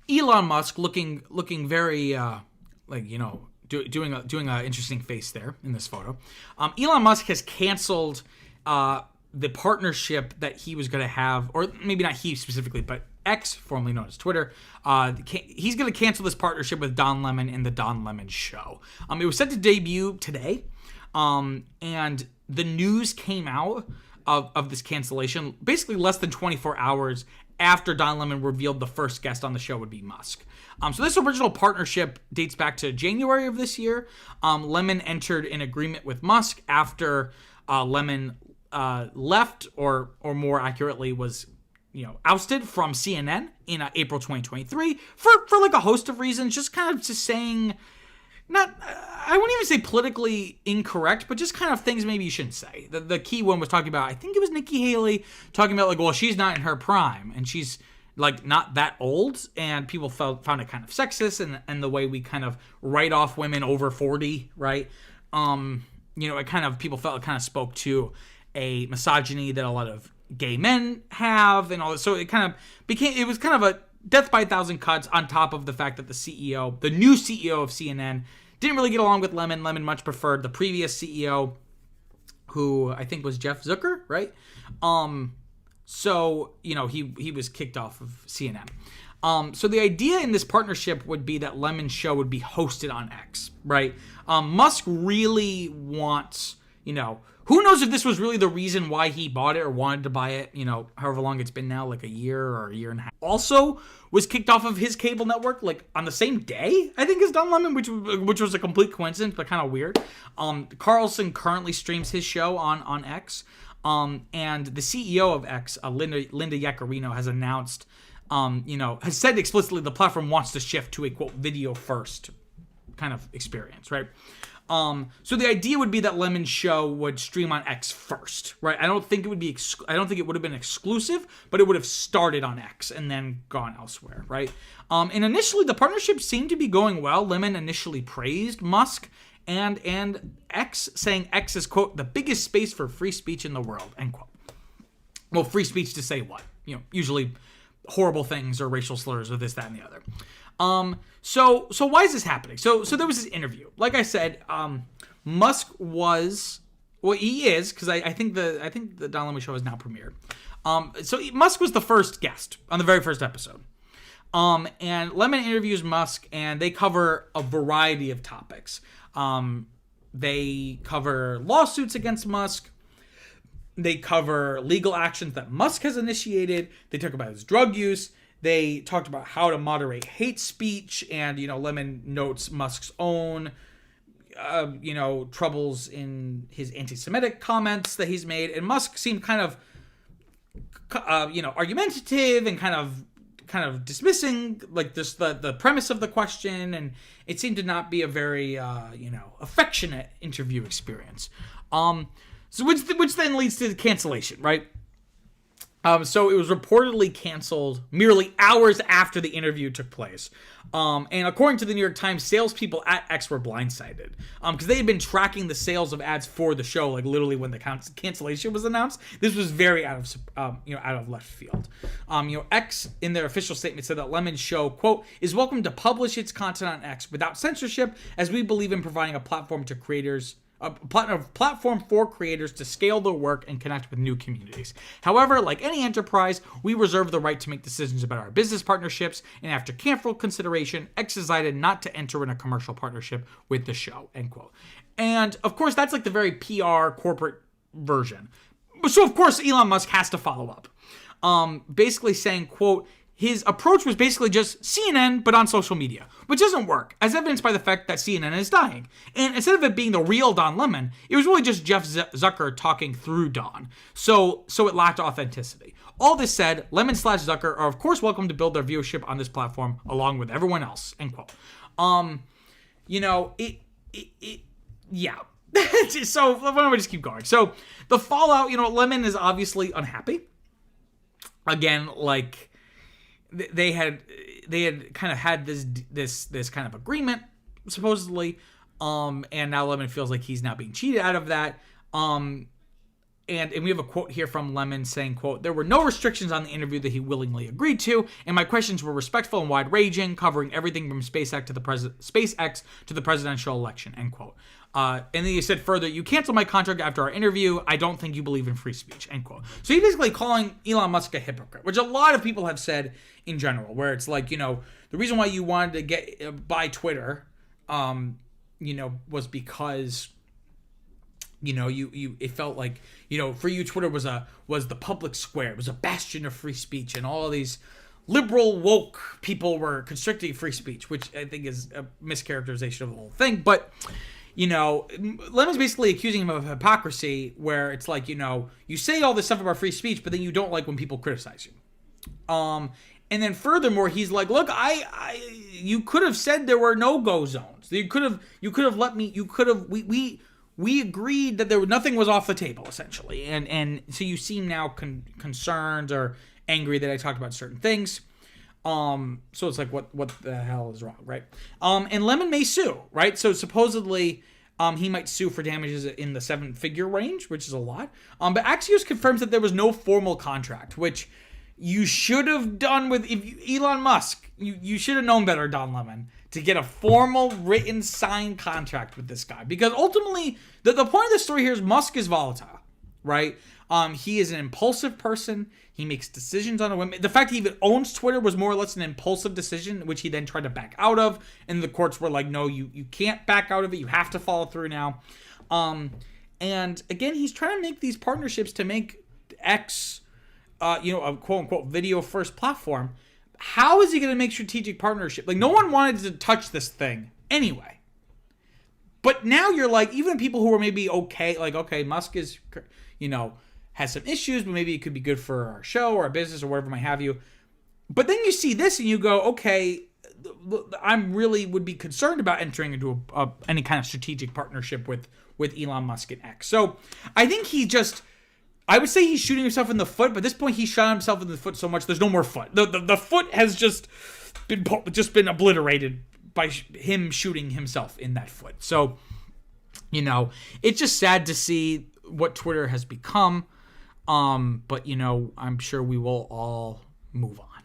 Elon Musk looking very doing a interesting face there in this photo. Elon Musk has canceled the partnership that he was going to have, or maybe not he specifically, but X, formerly known as Twitter. He's going to cancel this partnership with Don Lemon and the Don Lemon Show. It was set to debut today, and the news came out of this cancellation basically less than 24 hours after Don Lemon revealed the first guest on the show would be Musk. So this original partnership dates back to January of this year. Lemon entered an agreement with Musk after Lemon left, or more accurately, was ousted from CNN in April 2023 for like a host of reasons, just kind of just saying, not, I wouldn't even say politically incorrect, but just kind of things maybe you shouldn't say. The key one was talking about, I think it was Nikki Haley, talking about like, well, she's not in her prime, and she's like not that old, and people found it kind of sexist, and the way we kind of write off women over 40, right? It kind of, people felt it kind of spoke to a misogyny that a lot of gay men have, and all this. So it kind of it was kind of a death by a thousand cuts, on top of the fact that the new CEO of CNN, didn't really get along with Lemon. Lemon much preferred the previous CEO, who I think was Jeff Zucker, right? So, he was kicked off of CNN. So the idea in this partnership would be that Lemon's show would be hosted on X, right? Musk really wants, who knows if this was really the reason why he bought it or wanted to buy it, however long it's been now, like a year or a year and a half. Also was kicked off of his cable network, like on the same day, I think, as Don Lemon, which was a complete coincidence, but kind of weird. Carlson currently streams his show on X. And the CEO of X, Linda Yaccarino, has announced, has said explicitly the platform wants to shift to a, quote, video first kind of experience, right? So the idea would be that Lemon's show would stream on X first, right? I don't think it would have been exclusive, but it would have started on X and then gone elsewhere, right? And initially the partnership seemed to be going well. Lemon initially praised Musk and X, saying X is, quote, the biggest space for free speech in the world, end quote. Well, free speech to say what? Usually horrible things or racial slurs or this, that, and the other. So why is this happening? So there was this interview. Like I said, Musk was, well, he is, because I think the Don Lemon show has now premiered. So Musk was the first guest on the very first episode. And Lemon interviews Musk, and they cover a variety of topics. They cover lawsuits against Musk. They cover legal actions that Musk has initiated. They talk about his drug use. They talked about how to moderate hate speech. And, Lemon notes Musk's own, troubles in his anti-Semitic comments that he's made. And Musk seemed kind of, argumentative and kind of dismissing like this the premise of the question, and it seemed to not be a very affectionate interview experience. So which then leads to the cancellation, right? So it was reportedly canceled merely hours after the interview took place. And according to the New York Times, salespeople at X were blindsided because they had been tracking the sales of ads for the show, like literally when the cancellation was announced. This was very out of left field. X in their official statement said that Lemon's show, quote, is welcome to publish its content on X without censorship, as we believe in providing a platform to creators. A platform for creators to scale their work and connect with new communities. However, like any enterprise, we reserve the right to make decisions about our business partnerships, and after careful consideration, X decided not to enter in a commercial partnership with the show, end quote. And of course, that's like the very PR corporate version. So of course, Elon Musk has to follow up. Basically saying, quote, his approach was basically just CNN, but on social media, which doesn't work, as evidenced by the fact that CNN is dying. And instead of it being the real Don Lemon, it was really just Jeff Zucker talking through Don. So it lacked authenticity. All this said, Lemon / Zucker are of course welcome to build their viewership on this platform along with everyone else, end quote. Yeah. So why don't we just keep going? So the fallout, Lemon is obviously unhappy. Again, like, they had kind of had this kind of agreement supposedly, and now Lemon feels like he's now being cheated out of that. And we have a quote here from Lemon saying, quote, "There were no restrictions on the interview that he willingly agreed to, and my questions were respectful and wide-ranging, covering everything from SpaceX to the presidential election," end quote. And then he said further, "You canceled my contract after our interview. I don't think you believe in free speech," end quote. So he's basically calling Elon Musk a hypocrite, which a lot of people have said in general, where it's like, the reason why you wanted to buy Twitter, was because it felt like, for you, Twitter was the public square. It was a bastion of free speech, and all of these liberal woke people were constricting free speech, which I think is a mischaracterization of the whole thing. But, Lemon's basically accusing him of hypocrisy, where it's like, you say all this stuff about free speech, but then you don't like when people criticize you. And then furthermore, he's like, look, you could have said there were no-go zones. You could have let me, we agreed that nothing was off the table, essentially. And so you seem now concerned or angry that I talked about certain things. So it's like, what the hell is wrong, right? And Lemon may sue, right? So supposedly, he might sue for damages in the 7-figure range, which is a lot. But Axios confirms that there was no formal contract, which you should have done with Elon Musk. You should have known better, Don Lemon, to get a formal written signed contract with this guy. Because ultimately, the point of the story here is Musk is volatile, right? He is an impulsive person. He makes decisions on a whim. The fact he even owns Twitter was more or less an impulsive decision, which he then tried to back out of. And the courts were like, no, you can't back out of it. You have to follow through now. And again, he's trying to make these partnerships to make X, a quote unquote video first platform. How is he going to make strategic partnership? Like, no one wanted to touch this thing anyway. But now you're like, even people who are maybe okay, like, okay, Musk is, has some issues, but maybe it could be good for our show or our business or whatever might have you. But then you see this and you go, okay, I'm really would be concerned about entering into any kind of strategic partnership with Elon Musk and X. So I think I would say he's shooting himself in the foot, but at this point he shot himself in the foot so much there's no more foot. The foot has just been obliterated by him shooting himself in that foot. So, it's just sad to see what Twitter has become. But I'm sure we will all move on.